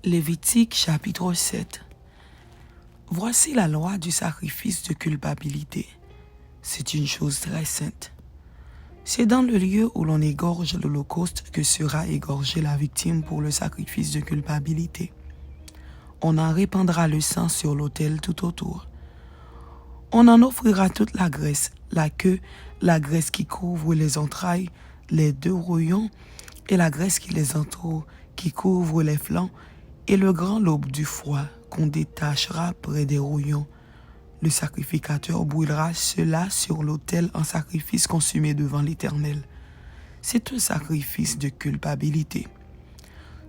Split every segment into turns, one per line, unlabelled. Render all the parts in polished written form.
Lévitique chapitre 7. Voici la loi du sacrifice de culpabilité. C'est une chose très sainte. C'est dans le lieu où l'on égorge l'holocauste que sera égorgée la victime pour le sacrifice de culpabilité. On en répandra le sang sur l'autel tout autour. On en offrira toute la graisse, la queue, la graisse qui couvre les entrailles, les deux rouillons, et la graisse qui les entoure, qui couvre les flancs, et le grand lobe du foie qu'on détachera près des rouillons. Le sacrificateur brûlera cela sur l'autel en sacrifice consumé devant l'Éternel. C'est un sacrifice de culpabilité.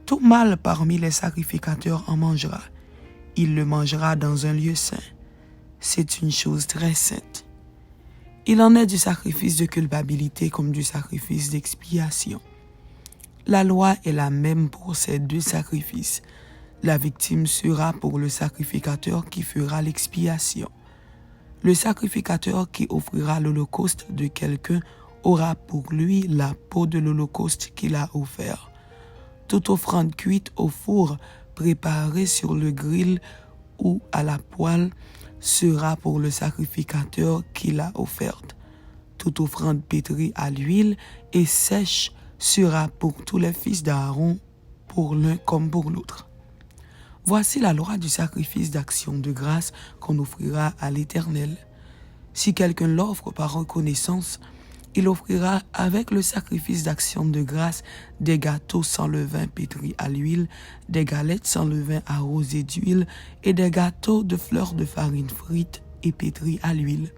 Tout mâle parmi les sacrificateurs en mangera. Il le mangera dans un lieu saint. C'est une chose très sainte. Il en est du sacrifice de culpabilité comme du sacrifice d'expiation. La loi est la même pour ces deux sacrifices. La victime sera pour le sacrificateur qui fera l'expiation. Le sacrificateur qui offrira l'holocauste de quelqu'un aura pour lui la peau de l'holocauste qu'il a offert. Toute offrande cuite au four, préparée sur le grill ou à la poêle, sera pour le sacrificateur qui l'a offerte. Toute offrande pétrie à l'huile et sèche sera pour tous les fils d'Aaron, pour l'un comme pour l'autre. Voici la loi du sacrifice d'action de grâce qu'on offrira à l'Éternel. Si quelqu'un l'offre par reconnaissance, il offrira avec le sacrifice d'action de grâce des gâteaux sans levain pétris à l'huile, des galettes sans levain arrosées d'huile et des gâteaux de fleurs de farine frites et pétris à l'huile.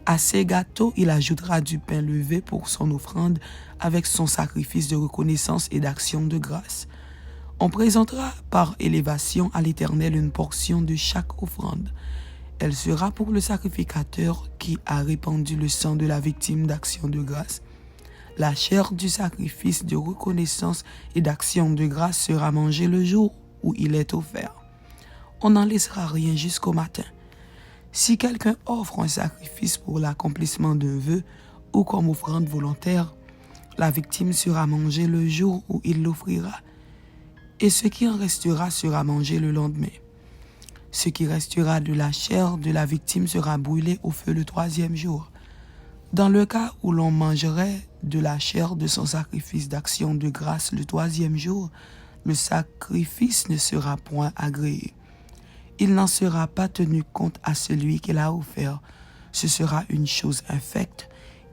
À ces gâteaux, il ajoutera du pain levé pour son offrande avec son sacrifice de reconnaissance et d'action de grâce. On présentera par élévation à l'Éternel une portion de chaque offrande. Elle sera pour le sacrificateur qui a répandu le sang de la victime d'action de grâce. La chair du sacrifice de reconnaissance et d'action de grâce sera mangée le jour où il est offert. On n'en laissera rien jusqu'au matin. Si quelqu'un offre un sacrifice pour l'accomplissement d'un vœu ou comme offrande volontaire, la victime sera mangée le jour où il l'offrira. Et ce qui en restera sera mangé le lendemain. Ce qui restera de la chair de la victime sera brûlé au feu le troisième jour. Dans le cas où l'on mangerait de la chair de son sacrifice d'action de grâce le troisième jour, le sacrifice ne sera point agréé. Il n'en sera pas tenu compte à celui qui l'a offert. Ce sera une chose infecte,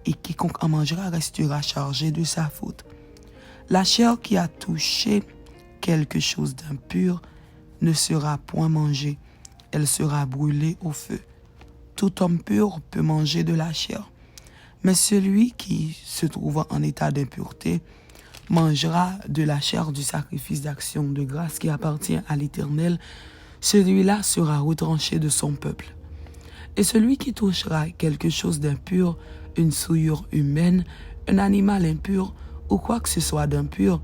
et quiconque en mangera restera chargé de sa faute. La chair qui a touché quelque chose d'impur ne sera point mangée, elle sera brûlée au feu. Tout homme pur peut manger de la chair, mais celui qui se trouve en état d'impureté mangera de la chair du sacrifice d'action de grâce qui appartient à l'Éternel. Celui-là sera retranché de son peuple. Et celui qui touchera quelque chose d'impur, une souillure humaine, un animal impur ou quoi que ce soit d'impur,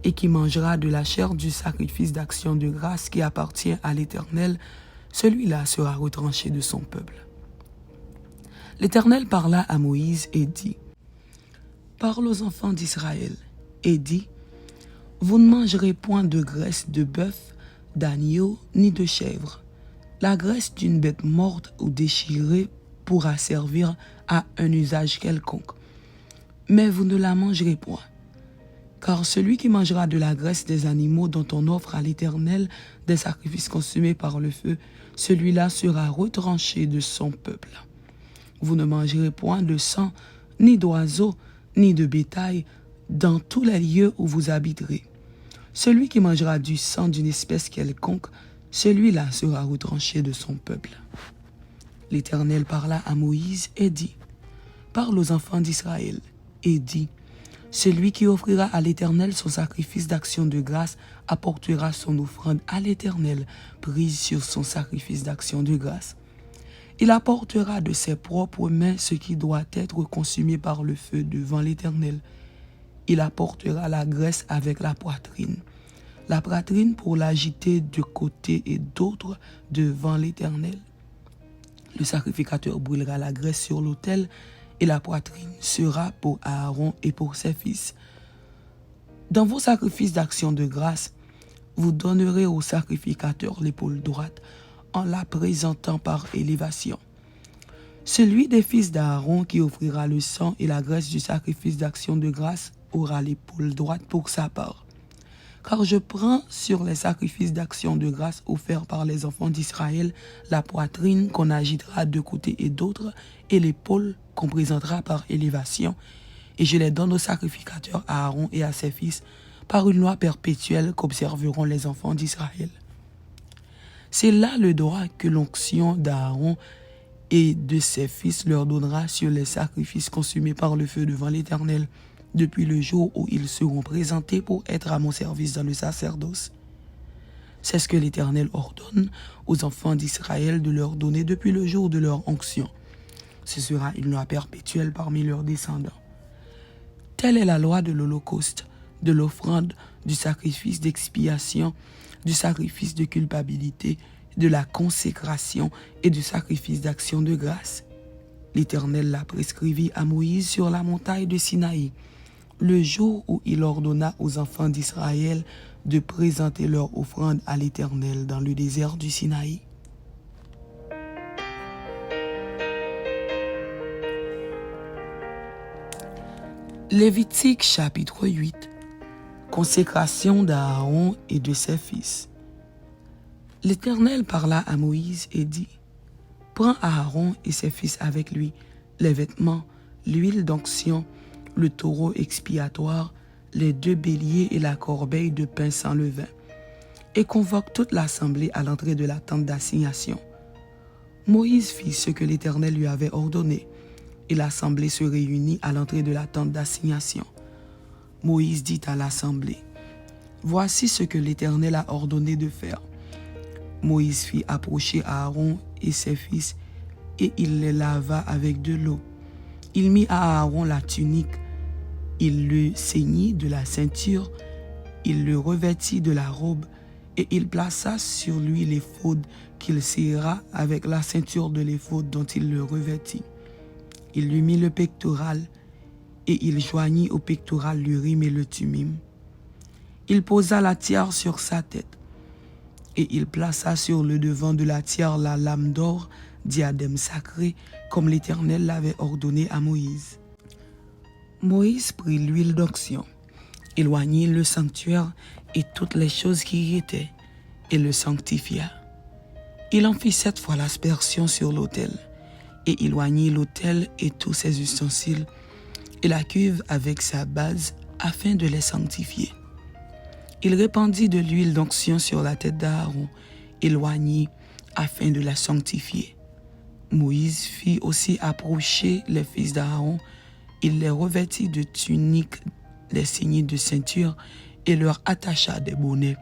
et qui mangera de la chair du sacrifice d'action de grâce qui appartient à l'Éternel, celui-là sera retranché de son peuple. L'Éternel parla à Moïse et dit, « Parle aux enfants d'Israël et dis, vous ne mangerez point de graisse de bœuf, d'agneau ni de chèvre. La graisse d'une bête morte ou déchirée pourra servir à un usage quelconque, mais vous ne la mangerez point. Car celui qui mangera de la graisse des animaux dont on offre à l'Éternel des sacrifices consumés par le feu, celui-là sera retranché de son peuple. Vous ne mangerez point de sang, ni d'oiseaux, ni de bétail, dans tous les lieux où vous habiterez. Celui qui mangera du sang d'une espèce quelconque, celui-là sera retranché de son peuple. » L'Éternel parla à Moïse et dit, « Parle aux enfants d'Israël et dis, celui qui offrira à l'Éternel son sacrifice d'action de grâce apportera son offrande à l'Éternel, prise sur son sacrifice d'action de grâce. Il apportera de ses propres mains ce qui doit être consumé par le feu devant l'Éternel. Il apportera la graisse avec la poitrine pour l'agiter de côté et d'autre devant l'Éternel. Le sacrificateur brûlera la graisse sur l'autel et la poitrine sera pour Aaron et pour ses fils. Dans vos sacrifices d'action de grâce, vous donnerez au sacrificateur l'épaule droite en la présentant par élévation. Celui des fils d'Aaron qui offrira le sang et la graisse du sacrifice d'action de grâce aura l'épaule droite pour sa part. Car je prends sur les sacrifices d'action de grâce offerts par les enfants d'Israël la poitrine qu'on agitera de côté et d'autre et l'épaule qu'on présentera par élévation, et je les donne au sacrificateur Aaron et à ses fils par une loi perpétuelle qu'observeront les enfants d'Israël. C'est là le droit que l'onction d'Aaron et de ses fils leur donnera sur les sacrifices consumés par le feu devant l'Éternel, depuis le jour où ils seront présentés pour être à mon service dans le sacerdoce. C'est ce que l'Éternel ordonne aux enfants d'Israël de leur donner depuis le jour de leur onction. Ce sera une loi perpétuelle parmi leurs descendants. Telle est la loi de l'Holocauste, de l'offrande, du sacrifice d'expiation, du sacrifice de culpabilité, de la consécration et du sacrifice d'action de grâce. L'Éternel l'a prescrivit à Moïse sur la montagne de Sinaï, le jour où il ordonna aux enfants d'Israël de présenter leur offrande à l'Éternel dans le désert du Sinaï. Lévitique chapitre 8. Consécration d'Aaron et de ses fils. L'Éternel parla à Moïse et dit : Prends Aaron et ses fils avec lui, les vêtements, l'huile d'onction, le taureau expiatoire, les 2 béliers et la corbeille de pain sans levain, et convoque toute l'assemblée à l'entrée de la tente d'assignation. Moïse fit ce que l'Éternel lui avait ordonné, et l'assemblée se réunit à l'entrée de la tente d'assignation. Moïse dit à l'assemblée : Voici ce que l'Éternel a ordonné de faire. Moïse fit approcher Aaron et ses fils, et il les lava avec de l'eau. Il mit à Aaron la tunique, il le ceignit de la ceinture, il le revêtit de la robe, et il plaça sur lui l'éphod qu'il serra avec la ceinture de l'éphod dont il le revêtit. Il lui mit le pectoral, et il joignit au pectoral l'urim et le thummim. Il posa la tiare sur sa tête, et il plaça sur le devant de la tiare la lame d'or, diadème sacré, comme l'Éternel l'avait ordonné à Moïse. Moïse prit l'huile d'onction, éloignit le sanctuaire et toutes les choses qui y étaient, et le sanctifia. Il en fit 7 fois l'aspersion sur l'autel, et éloignit l'autel et tous ses ustensiles, et la cuve avec sa base, afin de les sanctifier. Il répandit de l'huile d'onction sur la tête d'Aaron, éloignit, afin de la sanctifier. Moïse fit aussi approcher les fils d'Aaron, il les revêtit de tuniques, les ceignit de ceinture, et leur attacha des bonnets,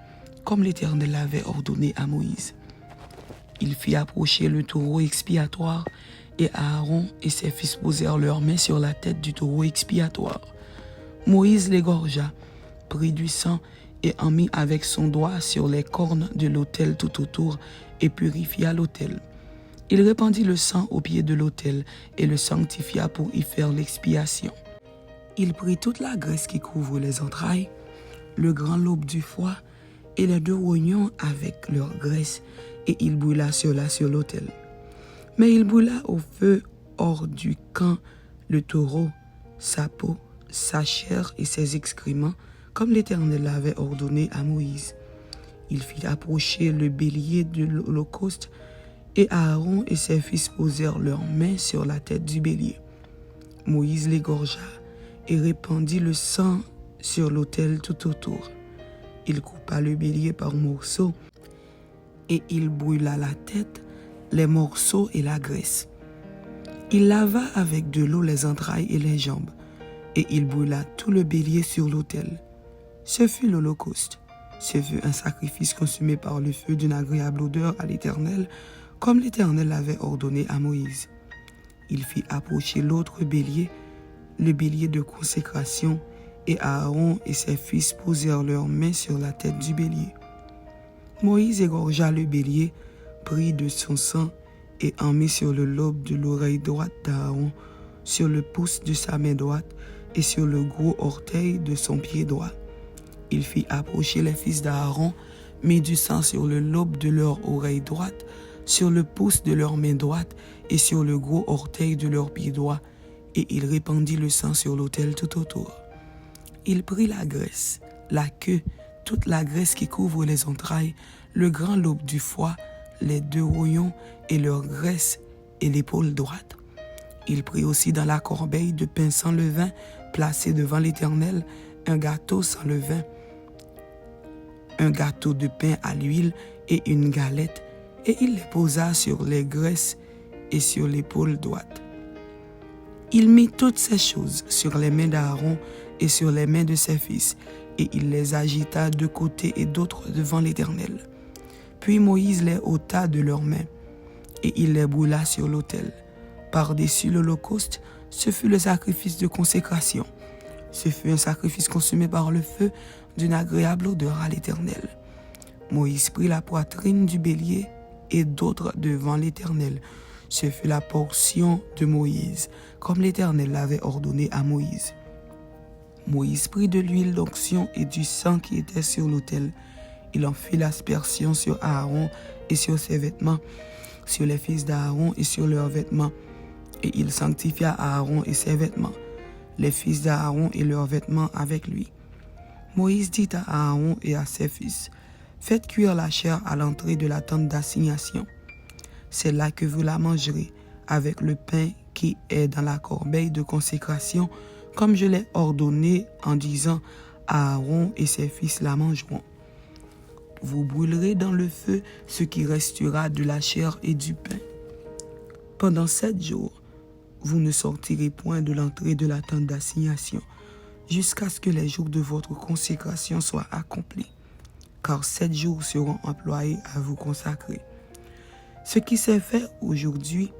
comme l'Éternel l'avait ordonné à Moïse. Il fit approcher le taureau expiatoire, et Aaron et ses fils posèrent leurs mains sur la tête du taureau expiatoire. Moïse l'égorgea, prit du sang, et en mit avec son doigt sur les cornes de l'autel tout autour, et purifia l'autel. Il répandit le sang au pied de l'autel, et le sanctifia pour y faire l'expiation. Il prit toute la graisse qui couvre les entrailles, le grand lobe du foie, et les 2 rognons avec leur graisse, et il brûla cela sur l'autel. Mais il brûla au feu hors du camp le taureau, sa peau, sa chair et ses excréments, comme l'Éternel l'avait ordonné à Moïse. Il fit approcher le bélier de l'Holocauste, et Aaron et ses fils posèrent leurs mains sur la tête du bélier. Moïse l'égorgea et répandit le sang sur l'autel tout autour. Il coupa le bélier par morceaux, et il brûla la tête, les morceaux et la graisse. Il lava avec de l'eau les entrailles et les jambes, et il brûla tout le bélier sur l'autel. Ce fut l'Holocauste. Ce fut un sacrifice consumé par le feu d'une agréable odeur à l'Éternel, comme l'Éternel l'avait ordonné à Moïse. Il fit approcher l'autre bélier, le bélier de consécration, et Aaron et ses fils posèrent leurs mains sur la tête du bélier. Moïse égorgea le bélier, prit de son sang, et en mit sur le lobe de l'oreille droite d'Aaron, sur le pouce de sa main droite, et sur le gros orteil de son pied droit. Il fit approcher les fils d'Aaron, mit du sang sur le lobe de leur oreille droite, sur le pouce de leur main droite et sur le gros orteil de leur pied droit, et il répandit le sang sur l'autel tout autour. Il prit la graisse, la queue, toute la graisse qui couvre les entrailles, le grand lobe du foie, les 2 rognons et leur graisse et l'épaule droite. Il prit aussi dans la corbeille de pain sans levain, placé devant l'Éternel, un gâteau sans levain, un gâteau de pain à l'huile et une galette, et il les posa sur les graisses et sur l'épaule droite. Il mit toutes ces choses sur les mains d'Aaron et sur les mains de ses fils, et il les agita de côté et d'autre devant l'Éternel. Puis Moïse les ôta de leurs mains, et il les brûla sur l'autel. Par-dessus l'holocauste, ce fut le sacrifice de consécration. Ce fut un sacrifice consumé par le feu d'une agréable odeur à l'Éternel. Moïse prit la poitrine du bélier et d'autres devant l'Éternel. Ce fut la portion de Moïse, comme l'Éternel l'avait ordonné à Moïse. Moïse prit de l'huile d'onction et du sang qui était sur l'autel. Il en fit l'aspersion sur Aaron et sur ses vêtements, sur les fils d'Aaron et sur leurs vêtements. Et il sanctifia Aaron et ses vêtements, les fils d'Aaron et leurs vêtements avec lui. Moïse dit à Aaron et à ses fils, « Faites cuire la chair à l'entrée de la tente d'assignation. C'est là que vous la mangerez, avec le pain qui est dans la corbeille de consécration, comme je l'ai ordonné en disant, Aaron et ses fils la mangeront. Vous brûlerez dans le feu ce qui restera de la chair et du pain. Pendant 7 jours, vous ne sortirez point de l'entrée de la tente d'assignation, jusqu'à ce que les jours de votre consécration soient accomplis, car 7 jours seront employés à vous consacrer. Ce qui s'est fait aujourd'hui,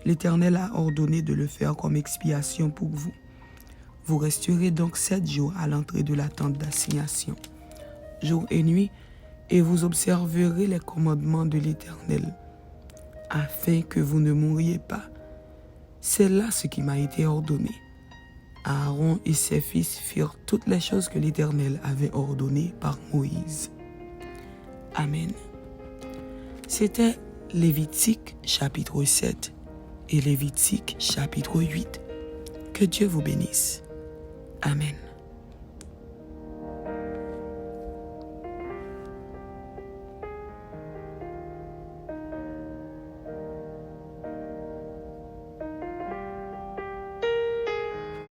l'Éternel a ordonné de le faire comme expiation pour vous. Vous resterez donc 7 jours à l'entrée de la tente d'assignation, jour et nuit, et vous observerez les commandements de l'Éternel, afin que vous ne mouriez pas. C'est là ce qui m'a été ordonné. Aaron et ses fils firent toutes les choses que l'Éternel avait ordonnées par Moïse. Amen. C'était Lévitique chapitre 7 et Lévitique chapitre 8. Que Dieu vous bénisse. Amen.